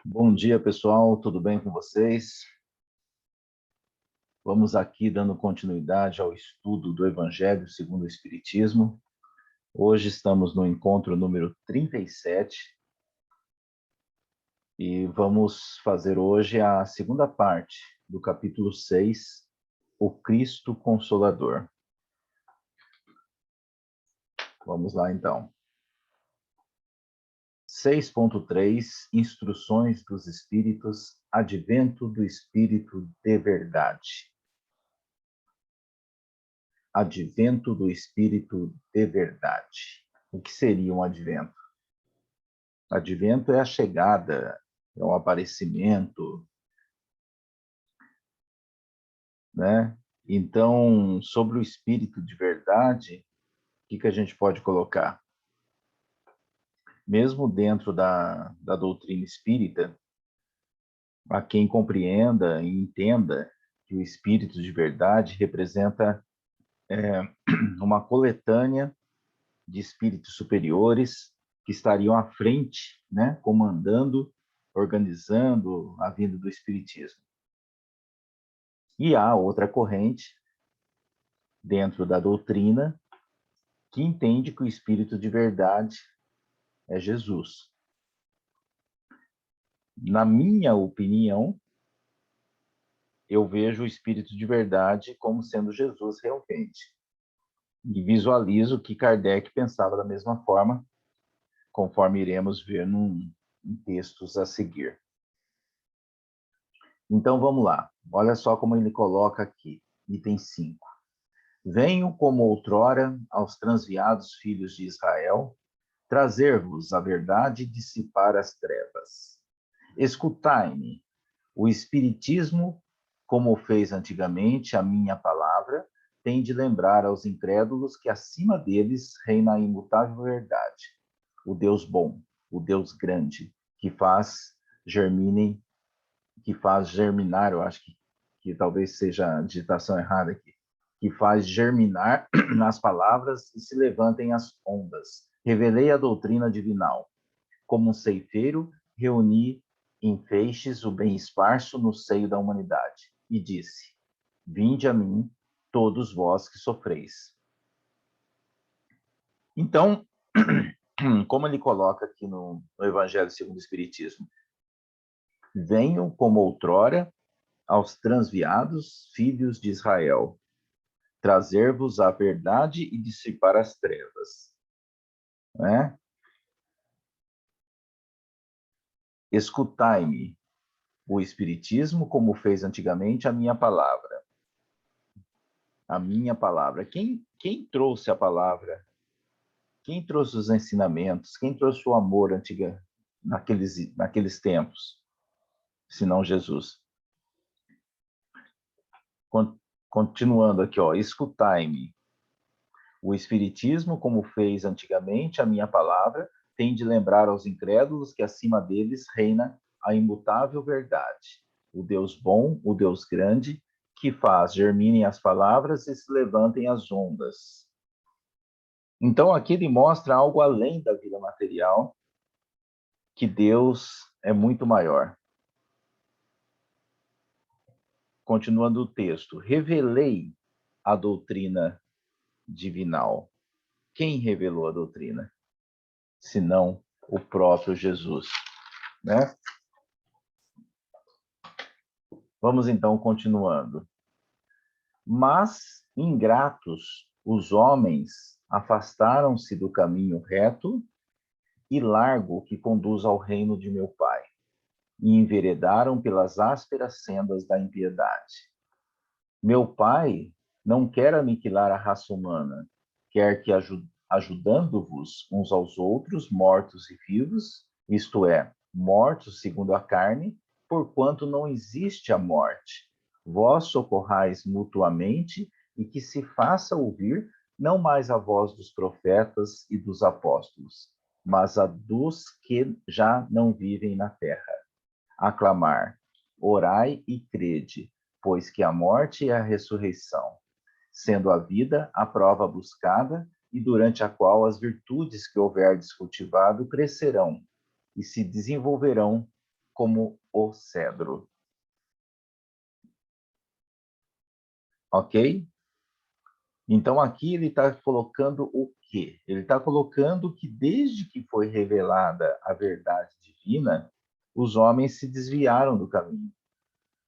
Bom dia, pessoal. Tudo bem com vocês? Vamos aqui dando continuidade ao estudo do Evangelho segundo o Espiritismo. Hoje estamos no encontro número 37 e vamos fazer hoje a segunda parte do capítulo 6, O Cristo Consolador. Vamos lá, então. 6.3, Instruções dos Espíritos, Advento do Espírito de Verdade. Advento do Espírito de Verdade. O que seria um advento? Advento é a chegada, é o aparecimento, né? Então, sobre o Espírito de Verdade, o que a gente pode colocar? Mesmo dentro da doutrina espírita, a quem compreenda e entenda que o Espírito de Verdade representa uma coletânea de espíritos superiores que estariam à frente, né, comandando, organizando a vinda do espiritismo. E há outra corrente dentro da doutrina que entende que o espírito de verdade é Jesus. Na minha opinião, eu vejo o espírito de verdade como sendo Jesus realmente. E visualizo que Kardec pensava da mesma forma, conforme iremos ver em textos a seguir. Então, vamos lá. Olha só como ele coloca aqui, item 5. Venho como outrora aos transviados filhos de Israel, trazer-vos a verdade e dissipar as trevas. Escutai-me, o Espiritismo, como fez antigamente a minha palavra, tem de lembrar aos incrédulos que acima deles reina a imutável verdade, o Deus bom, o Deus grande, que faz germinar, eu acho que talvez seja a digitação errada aqui, que faz germinar as palavras e se levantem as ondas. Revelei a doutrina divinal. Como um ceifeiro, reuni em feixes o bem esparso no seio da humanidade. E disse, vinde a mim, todos vós que sofreis. Então, como ele coloca aqui no Evangelho segundo o Espiritismo, venham como outrora aos transviados filhos de Israel, trazer-vos a verdade e dissipar as trevas. Né? Escutai-me, o Espiritismo, como fez antigamente a minha palavra. A minha palavra. Quem trouxe a palavra? Quem trouxe os ensinamentos? Quem trouxe o amor naqueles tempos? Senão Jesus. Continuando aqui, ó, escutai-me. O Espiritismo, como fez antigamente a minha palavra, tem de lembrar aos incrédulos que acima deles reina a imutável verdade, o Deus bom, o Deus grande, que faz germinem as palavras e se levantem as ondas. Então, aqui ele mostra algo além da vida material, que Deus é muito maior. Continuando o texto, revelei a doutrina divinal. Quem revelou a doutrina? Senão o próprio Jesus, né? Vamos então continuando. Mas, ingratos, os homens afastaram-se do caminho reto e largo que conduz ao reino de meu Pai, e enveredaram pelas ásperas sendas da impiedade. Meu Pai não quer aniquilar a raça humana, quer que, ajudando-vos uns aos outros, mortos e vivos, isto é, mortos segundo a carne, porquanto não existe a morte, vós socorrais mutuamente e que se faça ouvir não mais a voz dos profetas e dos apóstolos, mas a dos que já não vivem na terra. Aclamar, orai e crede, pois que a morte é a ressurreição, sendo a vida a prova buscada e durante a qual as virtudes que houverdes cultivado crescerão e se desenvolverão como o cedro. Ok? Então, aqui ele está colocando o quê? Ele está colocando que desde que foi revelada a verdade divina, os homens se desviaram do caminho.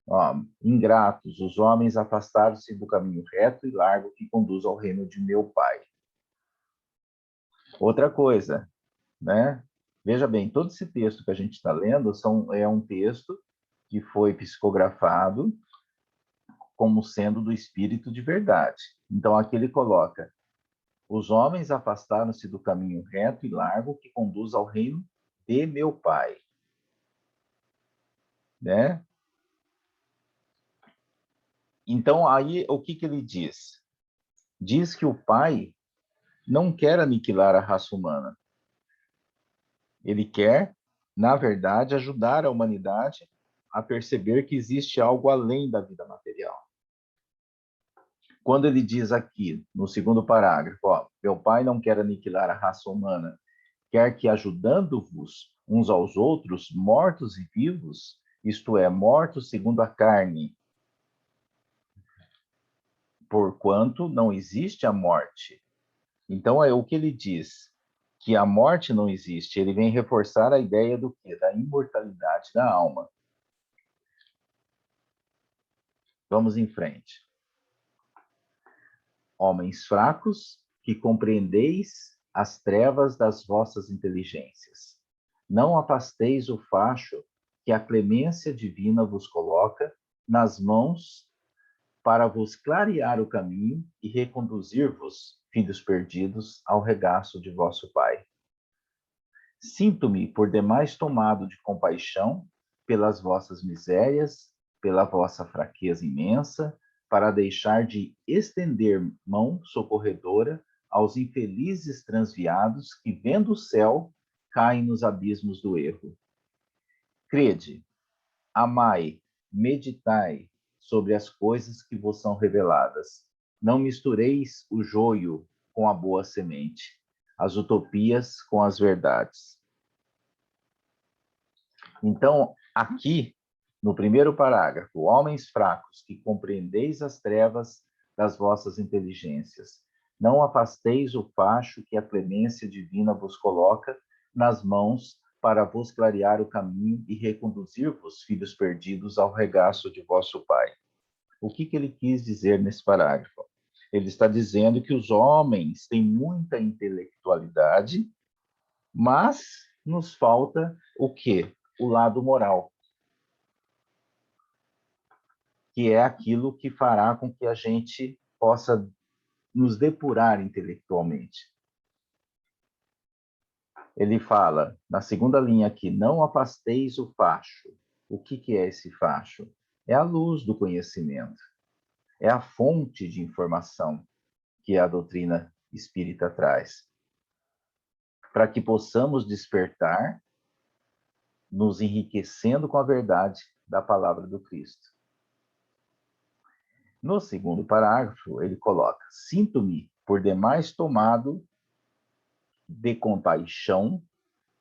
Ó, ingratos, os homens afastaram-se do caminho reto e largo que conduz ao reino de meu Pai. Outra coisa, né? Veja bem, todo esse texto que a gente está lendo é um texto que foi psicografado como sendo do Espírito de verdade. Então, aqui ele coloca: os homens afastaram-se do caminho reto e largo que conduz ao reino de meu Pai. Né? Então, aí, o que ele diz? Diz que o Pai não quer aniquilar a raça humana. Ele quer, na verdade, ajudar a humanidade a perceber que existe algo além da vida material. Quando ele diz aqui, no segundo parágrafo, ó, meu Pai não quer aniquilar a raça humana, quer que, ajudando-vos uns aos outros, mortos e vivos, isto é, mortos segundo a carne, porquanto não existe a morte. Então, é o que ele diz, que a morte não existe. Ele vem reforçar a ideia do quê? Da imortalidade da alma. Vamos em frente. Homens fracos, que compreendeis as trevas das vossas inteligências. Não afasteis o facho que a clemência divina vos coloca nas mãos para vos clarear o caminho e reconduzir-vos, filhos perdidos, ao regaço de vosso Pai. Sinto-me por demais tomado de compaixão pelas vossas misérias, pela vossa fraqueza imensa, para deixar de estender mão socorredora aos infelizes transviados que, vendo o céu, caem nos abismos do erro. Crede, amai, meditai sobre as coisas que vos são reveladas. Não mistureis o joio com a boa semente, as utopias com as verdades. Então, aqui, no primeiro parágrafo, homens fracos, que compreendeis as trevas das vossas inteligências, não afasteis o facho que a clemência divina vos coloca nas mãos para vos clarear o caminho e reconduzir-vos, filhos perdidos, ao regaço de vosso Pai. O que ele quis dizer nesse parágrafo? Ele está dizendo que os homens têm muita intelectualidade, mas nos falta o quê? O lado moral, que é aquilo que fará com que a gente possa nos depurar intelectualmente. Ele fala, na segunda linha aqui, não afasteis o facho. O que é esse facho? É a luz do conhecimento, é a fonte de informação que a doutrina espírita traz, para que possamos despertar, nos enriquecendo com a verdade da palavra do Cristo. No segundo parágrafo, ele coloca: sinto-me por demais tomado de compaixão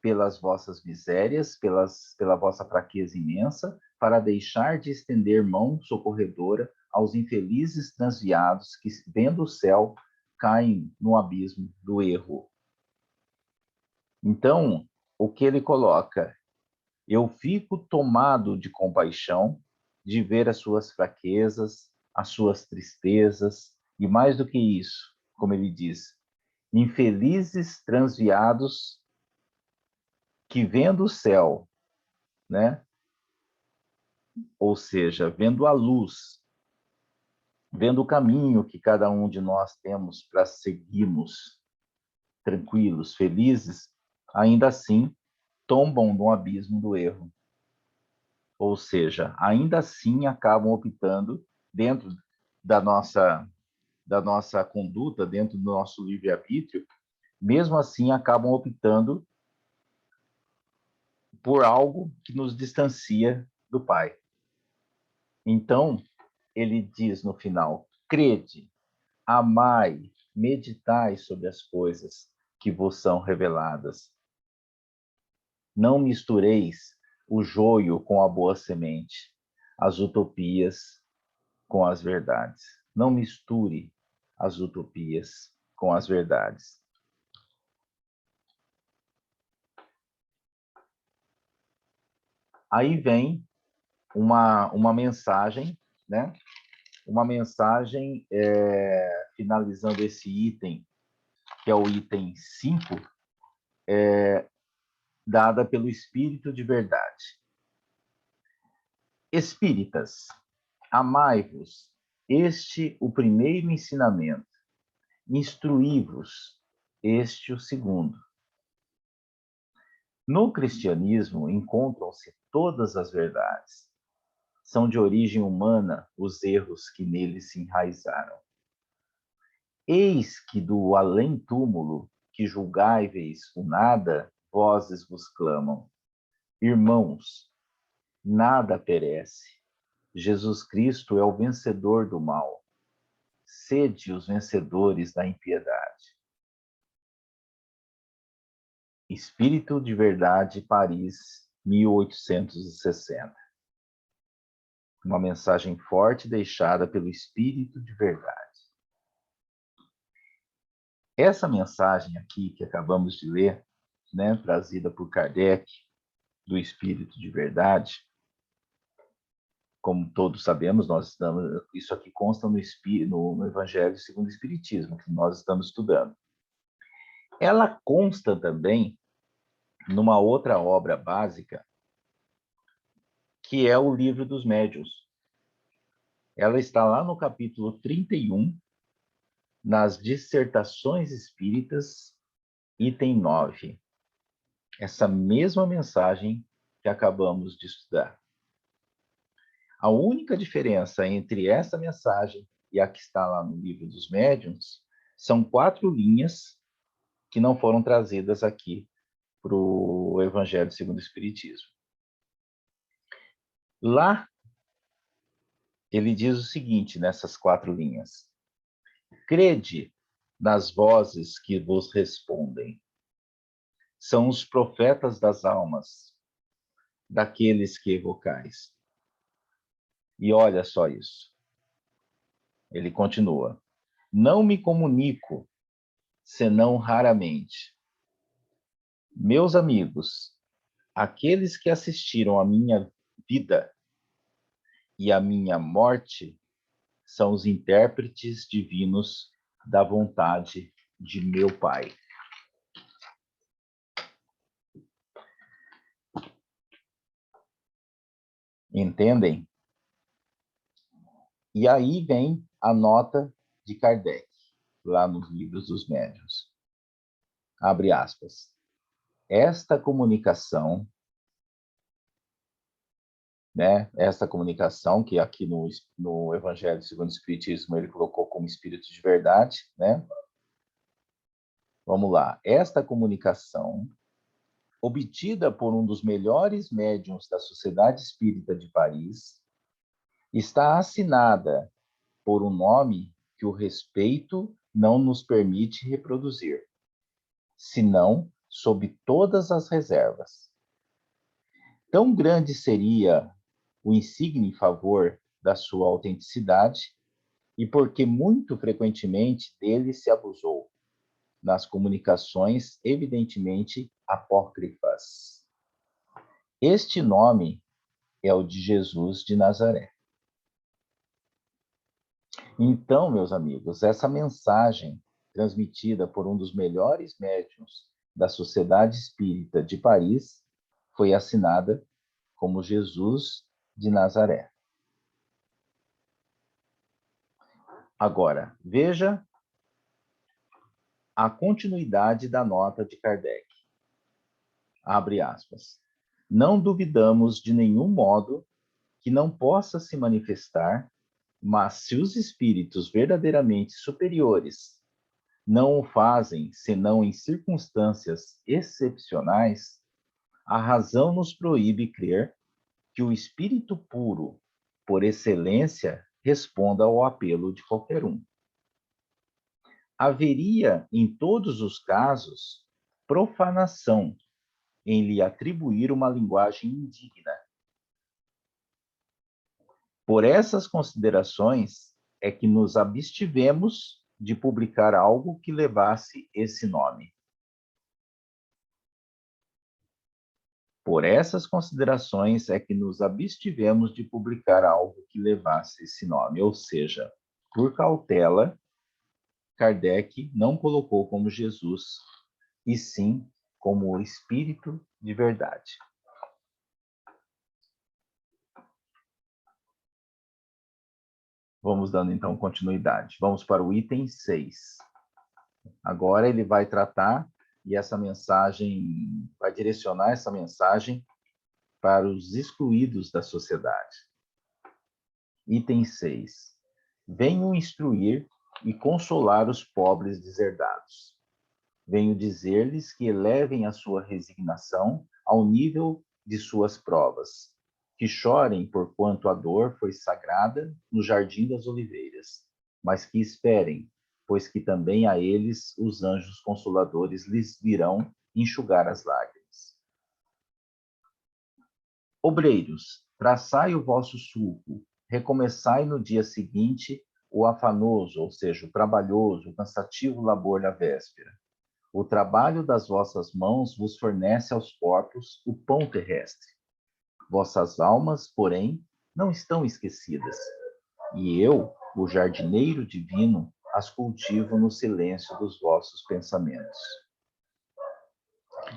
pelas vossas misérias, pela vossa fraqueza imensa, para deixar de estender mão socorredora aos infelizes transviados que, vendo o céu, caem no abismo do erro. Então, o que ele coloca? Eu fico tomado de compaixão de ver as suas fraquezas, as suas tristezas, e mais do que isso, como ele diz, infelizes transviados que, vendo o céu, né? Ou seja, vendo a luz, vendo o caminho que cada um de nós temos para seguirmos tranquilos, felizes, ainda assim tombam no abismo do erro. Ou seja, ainda assim acabam optando, dentro da nossa conduta, dentro do nosso livre-arbítrio, mesmo assim acabam optando por algo que nos distancia do Pai. Então, ele diz no final: crede, amai, meditai sobre as coisas que vos são reveladas. Não mistureis o joio com a boa semente, as utopias com as verdades. Não misture as utopias com as verdades. Aí vem uma mensagem, né? Uma mensagem finalizando esse item, que é o item 5, dada pelo Espírito de Verdade. Espíritas, amai-vos, este o primeiro ensinamento, instruí-vos, este o segundo. No cristianismo encontram-se todas as verdades. São de origem humana os erros que nele se enraizaram. Eis que do além-túmulo, que julgáveis o nada, vozes vos clamam. Irmãos, nada perece. Jesus Cristo é o vencedor do mal. Sede os vencedores da impiedade. Espírito de Verdade, Paris, 1860. Uma mensagem forte deixada pelo Espírito de Verdade. Essa mensagem aqui que acabamos de ler, né, trazida por Kardec, do Espírito de Verdade, como todos sabemos, isso aqui consta no Evangelho segundo o Espiritismo, que nós estamos estudando. Ela consta também numa outra obra básica, que é o Livro dos Médiuns. Ela está lá no capítulo 31, nas Dissertações Espíritas, item 9. Essa mesma mensagem que acabamos de estudar. A única diferença entre essa mensagem e a que está lá no Livro dos Médiuns são 4 linhas que não foram trazidas aqui para o Evangelho segundo o Espiritismo. Lá, ele diz o seguinte, nessas 4 linhas. Crede nas vozes que vos respondem. São os profetas das almas, daqueles que evocais. E olha só isso. Ele continua. Não me comunico, senão raramente. Meus amigos, aqueles que assistiram à minha vida e à minha morte são os intérpretes divinos da vontade de meu Pai. Entendem? E aí vem a nota de Kardec, lá nos Livros dos Médiuns. Abre aspas. Esta comunicação, né? Esta comunicação que aqui no Evangelho segundo o Espiritismo ele colocou como Espírito de Verdade, né? Vamos lá. Esta comunicação, obtida por um dos melhores médiuns da Sociedade Espírita de Paris, está assinada por um nome que o respeito não nos permite reproduzir, senão sob todas as reservas. Tão grande seria o insigne favor da sua autenticidade, e porque muito frequentemente dele se abusou, nas comunicações evidentemente apócrifas. Este nome é o de Jesus de Nazaré. Então, meus amigos, essa mensagem transmitida por um dos melhores médiuns da Sociedade Espírita de Paris foi assinada como Jesus de Nazaré. Agora, veja a continuidade da nota de Kardec. Abre aspas. Não duvidamos de nenhum modo que não possa se manifestar, mas se os espíritos verdadeiramente superiores não o fazem senão em circunstâncias excepcionais, a razão nos proíbe crer que o espírito puro, por excelência, responda ao apelo de qualquer um. Haveria, em todos os casos, profanação em lhe atribuir uma linguagem indigna. Por essas considerações é que nos abstivemos de publicar algo que levasse esse nome. Por essas considerações é que nos abstivemos de publicar algo que levasse esse nome, ou seja, por cautela, Kardec não colocou como Jesus, e sim como o Espírito de verdade. Vamos dando então continuidade. Vamos para o item 6. Agora ele vai tratar e essa mensagem, vai direcionar essa mensagem para os excluídos da sociedade. Item 6. Venho instruir e consolar os pobres deserdados. Venho dizer-lhes que elevem a sua resignação ao nível de suas provas, que chorem porquanto a dor foi sagrada no jardim das oliveiras, mas que esperem, pois que também a eles os anjos consoladores lhes virão enxugar as lágrimas. Obreiros, traçai o vosso sulco, recomeçai no dia seguinte o afanoso, ou seja, o trabalhoso, o cansativo labor da véspera. O trabalho das vossas mãos vos fornece aos corpos o pão terrestre. Vossas almas, porém, não estão esquecidas. E eu, o jardineiro divino, as cultivo no silêncio dos vossos pensamentos.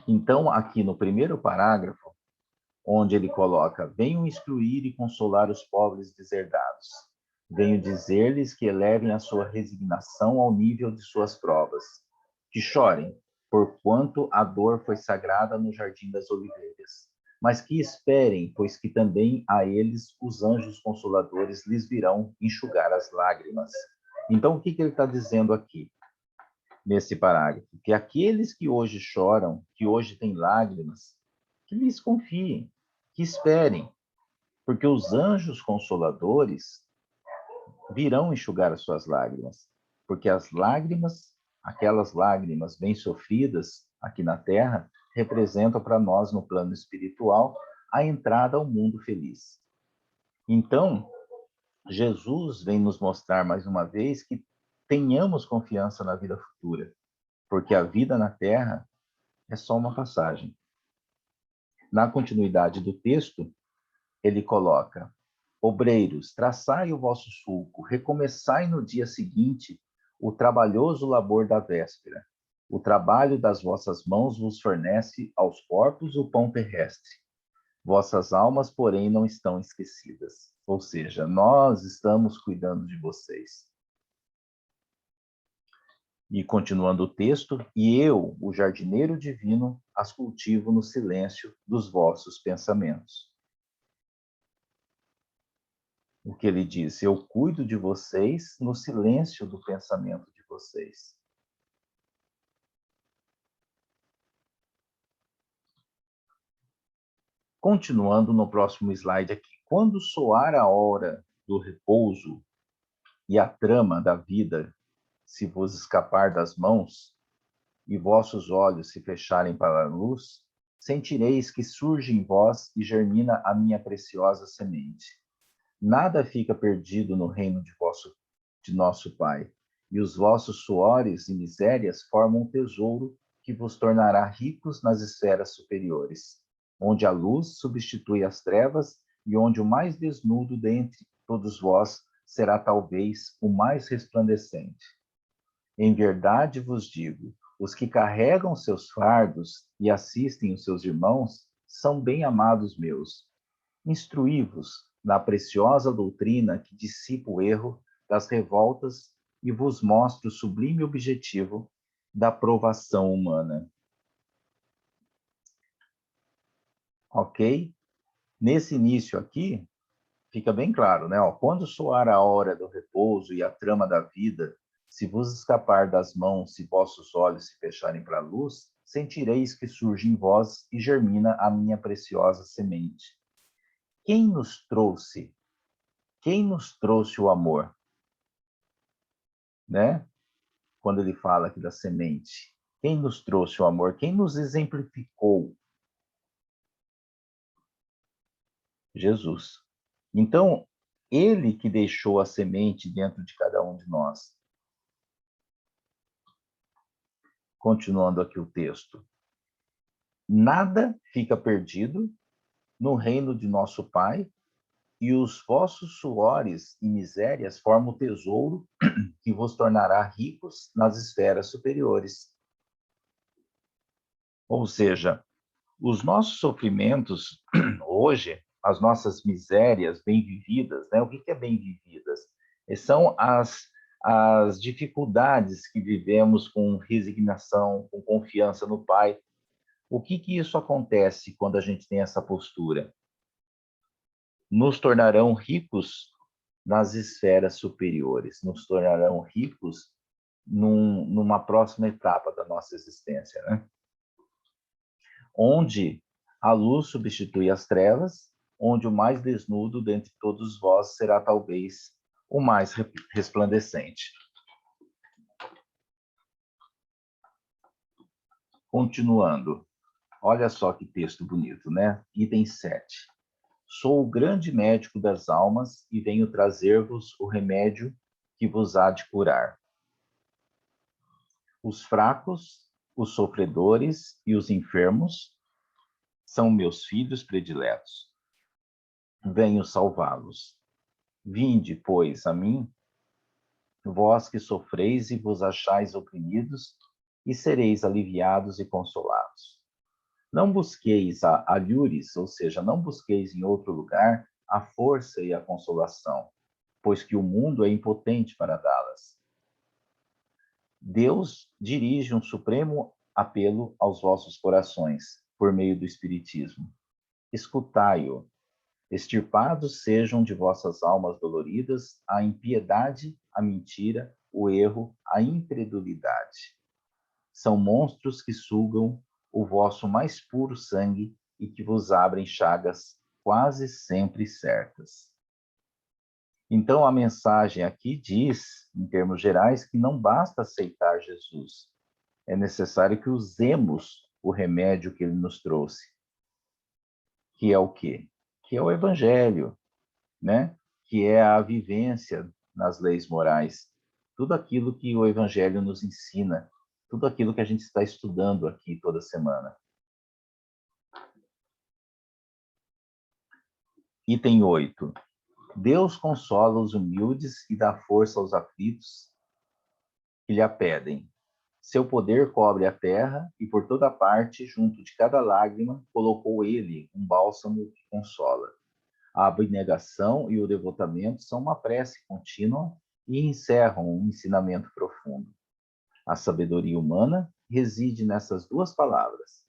Então, aqui no primeiro parágrafo, onde ele coloca: venho instruir e consolar os pobres deserdados. Venho dizer-lhes que elevem a sua resignação ao nível de suas provas, que chorem, porquanto a dor foi sagrada no jardim das oliveiras, mas que esperem, pois que também a eles os anjos consoladores lhes virão enxugar as lágrimas. Então, o que ele está dizendo aqui, nesse parágrafo? Que aqueles que hoje choram, que hoje têm lágrimas, que lhes confiem, que esperem, porque os anjos consoladores virão enxugar as suas lágrimas, porque as lágrimas, aquelas lágrimas bem sofridas aqui na Terra, representam para nós no plano espiritual a entrada ao mundo feliz. Então, Jesus vem nos mostrar mais uma vez que tenhamos confiança na vida futura, porque a vida na Terra é só uma passagem. Na continuidade do texto, ele coloca: obreiros, traçai o vosso sulco, recomeçai no dia seguinte o trabalhoso labor da véspera. O trabalho das vossas mãos vos fornece aos corpos o pão terrestre. Vossas almas, porém, não estão esquecidas. Ou seja, nós estamos cuidando de vocês. E continuando o texto, e eu, o jardineiro divino, as cultivo no silêncio dos vossos pensamentos. O que ele diz: eu cuido de vocês no silêncio do pensamento de vocês. Continuando no próximo slide aqui. Quando soar a hora do repouso e a trama da vida se vos escapar das mãos e vossos olhos se fecharem para a luz, sentireis que surge em vós e germina a minha preciosa semente. Nada fica perdido no reino de nosso Pai, e os vossos suores e misérias formam um tesouro que vos tornará ricos nas esferas superiores, onde a luz substitui as trevas e onde o mais desnudo dentre todos vós será talvez o mais resplandecente. Em verdade vos digo, os que carregam seus fardos e assistem os seus irmãos são bem amados meus. Instruí-vos na preciosa doutrina que dissipa o erro das revoltas e vos mostra o sublime objetivo da provação humana. Ok? Nesse início aqui, fica bem claro, né? Quando soar a hora do repouso e a trama da vida, se vos escapar das mãos, se vossos olhos se fecharem para a luz, sentireis que surge em vós e germina a minha preciosa semente. Quem nos trouxe o amor? Né? Quando ele fala aqui da semente. Quem nos trouxe o amor? Quem nos exemplificou Jesus. Então, ele que deixou a semente dentro de cada um de nós. Continuando aqui o texto. Nada fica perdido no reino de nosso Pai, e os vossos suores e misérias formam o tesouro que vos tornará ricos nas esferas superiores. Ou seja, os nossos sofrimentos hoje, as nossas misérias bem vividas, né? O que é bem vividas? São as dificuldades que vivemos com resignação, com confiança no Pai. O que isso acontece quando a gente tem essa postura? Nos tornarão ricos nas esferas superiores, nos tornarão ricos numa próxima etapa da nossa existência, né? Onde a luz substitui as trevas, onde o mais desnudo dentre todos vós será talvez o mais resplandecente. Continuando, olha só que texto bonito, né? Item 7. Sou o grande médico das almas e venho trazer-vos o remédio que vos há de curar. Os fracos, os sofredores e os enfermos são meus filhos prediletos. Venho salvá-los. Vinde, pois, a mim, vós que sofreis e vos achais oprimidos, e sereis aliviados e consolados. Não busqueis a alhures, ou seja, não busqueis em outro lugar a força e a consolação, pois que o mundo é impotente para dá-las. Deus dirige um supremo apelo aos vossos corações, por meio do Espiritismo. Escutai-o. Extirpados sejam de vossas almas doloridas a impiedade, a mentira, o erro, a incredulidade. São monstros que sugam o vosso mais puro sangue e que vos abrem chagas quase sempre certas. Então, a mensagem aqui diz, em termos gerais, que não basta aceitar Jesus. É necessário que usemos o remédio que ele nos trouxe. Que é o quê? Que é o Evangelho, né? Que é a vivência nas leis morais. Tudo aquilo que o Evangelho nos ensina, tudo aquilo que a gente está estudando aqui toda semana. Item 8. Deus consola os humildes e dá força aos aflitos que lhe a pedem. Seu poder cobre a terra e por toda parte, junto de cada lágrima, colocou ele um bálsamo que consola. A abnegação e o devotamento são uma prece contínua e encerram um ensinamento profundo. A sabedoria humana reside nessas duas palavras.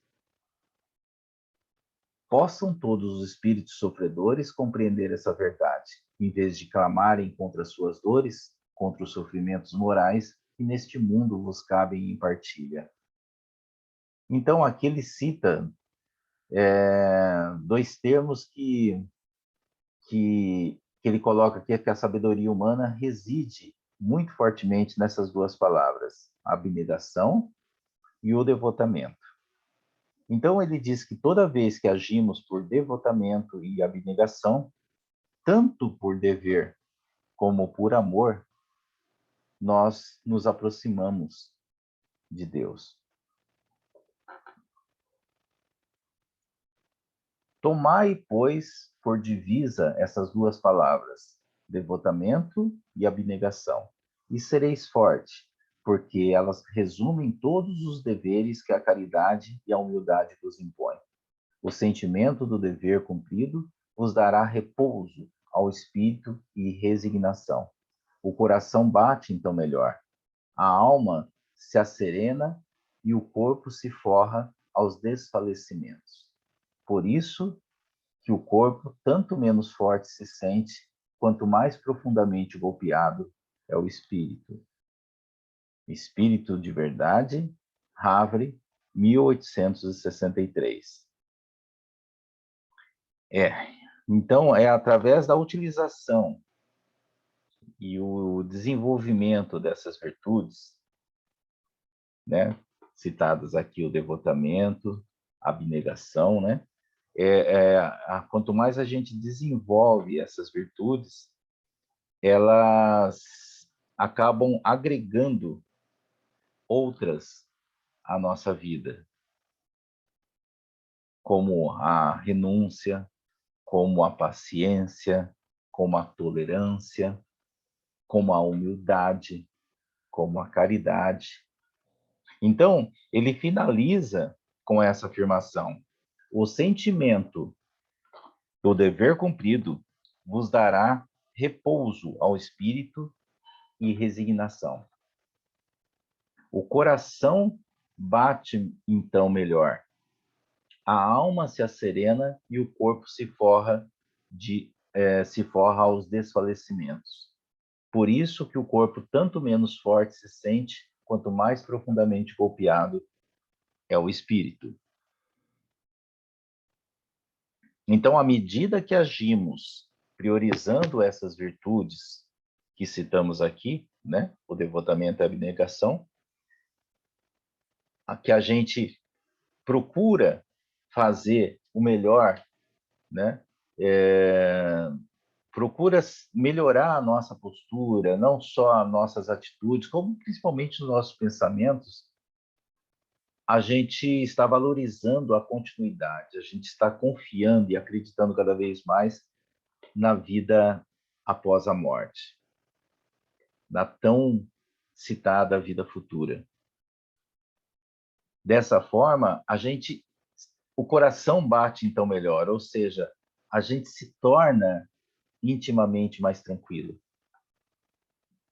Possam todos os espíritos sofredores compreender essa verdade, em vez de clamarem contra suas dores, contra os sofrimentos morais que neste mundo vos cabem em partilha. Então, aqui ele cita dois termos que ele coloca aqui, é que a sabedoria humana reside muito fortemente nessas duas palavras, a abnegação e o devotamento. Então, ele diz que toda vez que agimos por devotamento e abnegação, tanto por dever como por amor, nós nos aproximamos de Deus. Tomai, pois, por divisa essas duas palavras, devotamento e abnegação, e sereis forte, porque elas resumem todos os deveres que a caridade e a humildade vos impõem. O sentimento do dever cumprido vos dará repouso ao espírito e resignação. O coração bate então melhor, a alma se asserena e o corpo se forra aos desfalecimentos. Por isso que o corpo tanto menos forte se sente, quanto mais profundamente golpeado é o espírito. Espírito de Verdade, Havre, 1863. Então, é através da utilização e o desenvolvimento dessas virtudes, né, citadas aqui, o devotamento, a abnegação, né, quanto mais a gente desenvolve essas virtudes, elas acabam agregando outras à nossa vida, como a renúncia, como a paciência, como a tolerância, como a humildade, como a caridade. Então, ele finaliza com essa afirmação: o sentimento do dever cumprido vos dará repouso ao espírito e resignação. O coração bate então melhor, a alma se asserena e o corpo se forra aos desfalecimentos. Por isso que o corpo tanto menos forte se sente, quanto mais profundamente golpeado é o espírito. Então, à medida que agimos priorizando essas virtudes que citamos aqui, né, o devotamento e a abnegação, que a gente procura fazer o melhor, né, procura melhorar a nossa postura, não só as nossas atitudes, como principalmente os nossos pensamentos, a gente está valorizando a continuidade, a gente está confiando e acreditando cada vez mais na vida após a morte, na tão citada vida futura. Dessa forma, o coração bate então melhor, ou seja, a gente se torna intimamente mais tranquilo.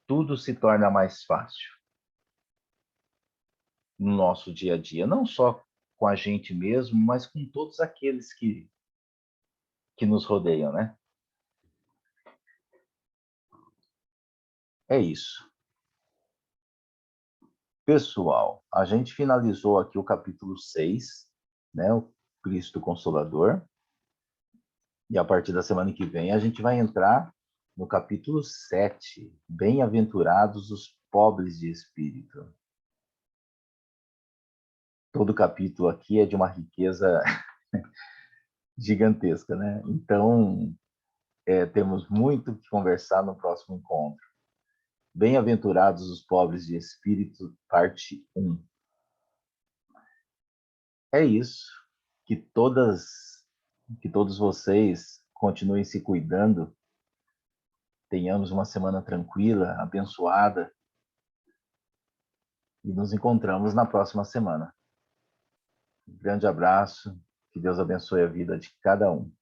Tudo se torna mais fácil no nosso dia a dia, não só com a gente mesmo, mas com todos aqueles que nos rodeiam, né? É isso. Pessoal, a gente finalizou aqui o capítulo 6, né? O Cristo Consolador. E a partir da semana que vem a gente vai entrar no capítulo 7, Bem-aventurados os pobres de espírito. Todo capítulo aqui é de uma riqueza gigantesca, né? Então, temos muito que conversar no próximo encontro. Bem-aventurados os pobres de espírito, parte 1. É isso. Que todos vocês continuem se cuidando, tenhamos uma semana tranquila, abençoada, e nos encontramos na próxima semana. Um grande abraço, que Deus abençoe a vida de cada um.